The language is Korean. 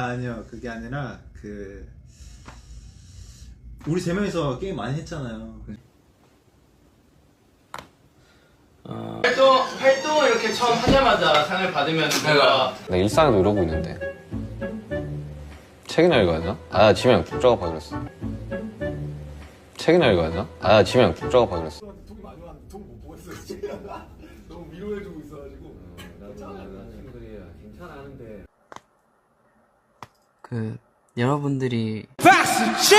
아니요, 그게 아니라 우리 세 명이서 게임 많이 했잖아요. 활동 이렇게 처음 하자마자 상을 받으면 뭔가 나 일상에도 이러고 있는데 책이나 읽어야 되나? 아 지면 쭉 작업하기로 했어. 책이나 읽어야 되나? 아 지면 쭉 작업하기로 했어. 돈이 많이 왔는데 돈 못 보고 있어요 지금. 너무 위로해주고 있어가지고. 친구들이 괜찮아 하는데 여러분들이 박수 칠